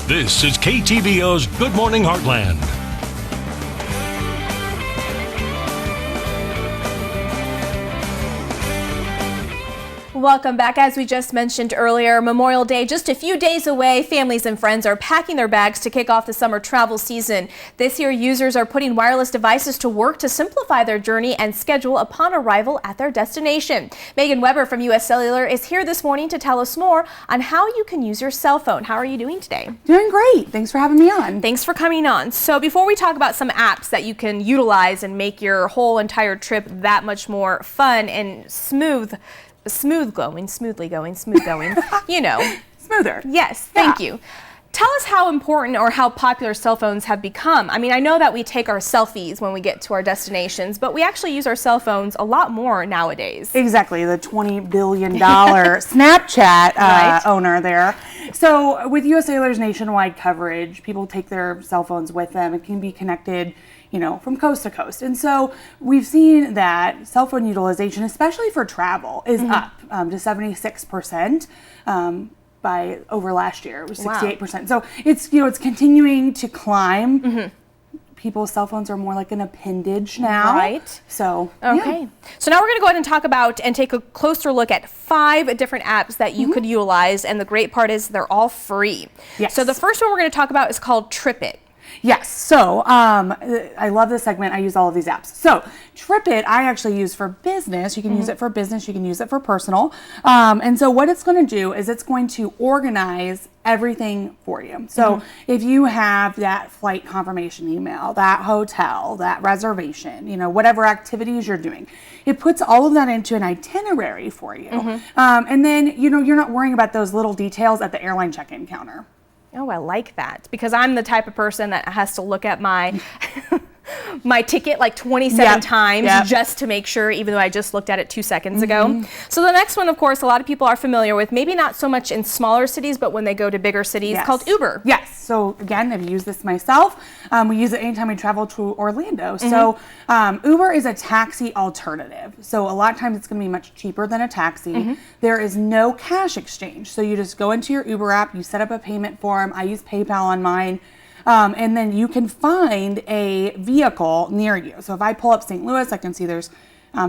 This is KTVO's Good Morning Heartland. Welcome back. As we just mentioned earlier, Memorial Day just a few days away. Families and friends are packing their bags to kick off the summer travel season. This year, users are putting wireless devices to work to simplify their journey and schedule upon arrival at their destination. Megan Weber from US Cellular is here this morning to tell us more on how you can use your cell phone. How are you doing today? Doing great. Thanks for having me on. Thanks for coming on. So before we talk about some apps that you can utilize and make your whole entire trip that much more fun and smoothly going, you know. Smoother. Yes, thank you. Tell us how important or how popular cell phones have become. I mean, I know that we take our selfies when we get to our destinations, but we actually use our cell phones a lot more nowadays. Exactly, the $20 billion Snapchat owner there. So with US Cellular's nationwide coverage, people take their cell phones with them. It can be connected, you know, from coast to coast. And so we've seen that cell phone utilization, especially for travel, is up to 76% by over last year. It was 68%. Wow. So it's, you know, it's continuing to climb. People's cell phones are more like an appendage now. Right. So, okay. Yeah. So now we're going to go ahead and talk about and take a closer look at 5 different apps that you could utilize. And the great part is they're all free. Yes. So the first one we're going to talk about is called Tripit. Yes, so I love this segment. I use all of these apps. So Tripit, I actually use for business. You can use it for business. You can use it for personal. And so what it's going to do is it's going to organize everything for you. So if you have that flight confirmation email, that hotel, that reservation, you know, whatever activities you're doing, it puts all of that into an itinerary for you. And then, you know, you're not worrying about those little details at the airline check-in counter. Oh, I like that, because I'm the type of person that has to look at my my ticket like 27 times just to make sure, even though I just looked at it 2 seconds ago. So the next one, of course, a lot of people are familiar with, maybe not so much in smaller cities, but when they go to bigger cities, called Uber. Yes. So again, I've used this myself. We use it anytime we travel to Orlando. So Uber is a taxi alternative. So a lot of times it's going to be much cheaper than a taxi. There is no cash exchange. So you just go into your Uber app, you set up a payment form. I use PayPal on mine. And then you can find a vehicle near you. So if I pull up St. Louis, I can see there's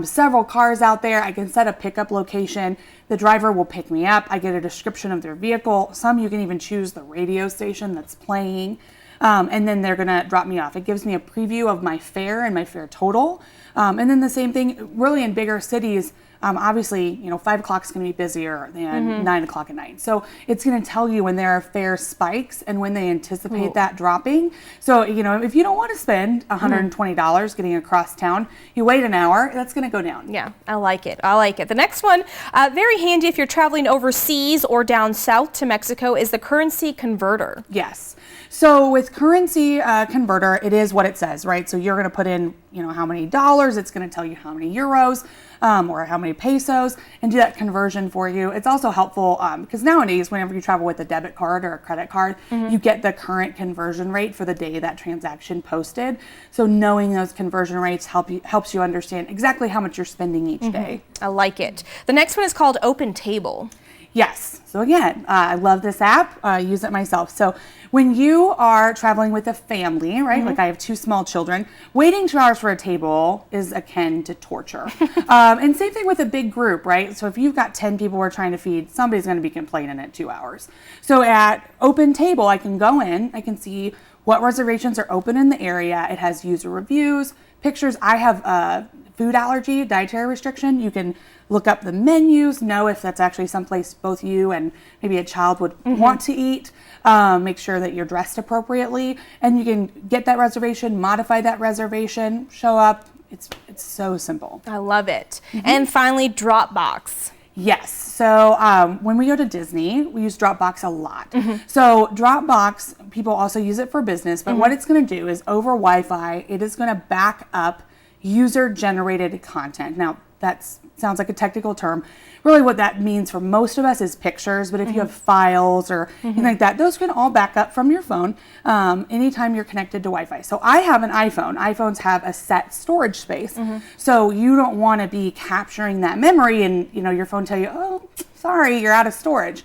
several cars out there. I can set a pickup location. The driver will pick me up. I get a description of their vehicle. Some you can even choose the radio station that's playing. And then they're going to drop me off. It gives me a preview of my fare and my fare total. And then the same thing really in bigger cities. Obviously, you know, 5 o'clock is going to be busier than 9 o'clock at night. So it's going to tell you when there are fare spikes and when they anticipate that dropping. So, you know, if you don't want to spend $120 getting across town, you wait an hour, that's going to go down. Yeah, I like it. I like it. The next one, very handy if you're traveling overseas or down south to Mexico, is the currency converter. Yes. So with currency converter, it is what it says, right? So you're going to put in, you know, how many dollars, it's going to tell you how many euros or how many pesos, and do that conversion for you. It's also helpful because nowadays, whenever you travel with a debit card or a credit card, you get the current conversion rate for the day that transaction posted. So knowing those conversion rates helps you understand exactly how much you're spending each day. I like it. The next one is called Opentable. Yes. So again, I love this app. I use it myself. So when you are traveling with a family, right? Like I have 2 small children, waiting 2 hours for a table is akin to torture. And same thing with a big group, right? So if you've got 10 people we're trying to feed, somebody's going to be complaining at 2 hours. So at Opentable, I can go in, I can see what reservations are open in the area. It has user reviews, pictures. I have a food allergy, dietary restriction. You can look up the menus, know if that's actually someplace both you and maybe a child would want to eat. Make sure that you're dressed appropriately, and you can get that reservation, modify that reservation, show up. It's so simple. I love it. And finally, Dropbox. Yes. So when we go to Disney, we use Dropbox a lot. So Dropbox, people also use it for business, but what it's going to do is over Wi-Fi, it is going to back up user-generated content. Now, that sounds like a technical term. really what that means for most of us is pictures, but if you have files or anything like that, those can all back up from your phone anytime you're connected to Wi-Fi. So I have an iPhone. iPhones have a set storage space. So you don't want to be capturing that memory and your phone tell you, oh, sorry, you're out of storage.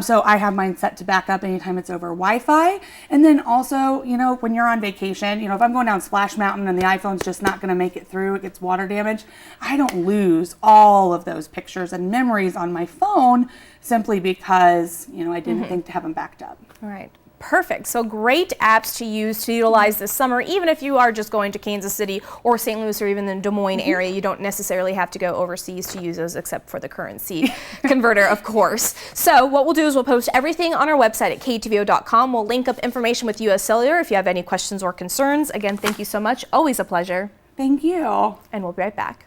So I have mine set to back up anytime it's over Wi-Fi. And then also, when you're on vacation, if I'm going down Splash Mountain and the iPhone's just not going to make it through, it gets water damage, I don't lose all of those pictures and memories on my phone simply because, I didn't think to have them backed up. All right. Perfect. So great apps to use to utilize this summer, even if you are just going to Kansas City or St. Louis or even the Des Moines area. You don't necessarily have to go overseas to use those except for the currency converter, of course. So what we'll do is we'll post everything on our website at ktvo.com. We'll link up information with US Cellular if you have any questions or concerns. Again, thank you so much. Always a pleasure. Thank you. And we'll be right back.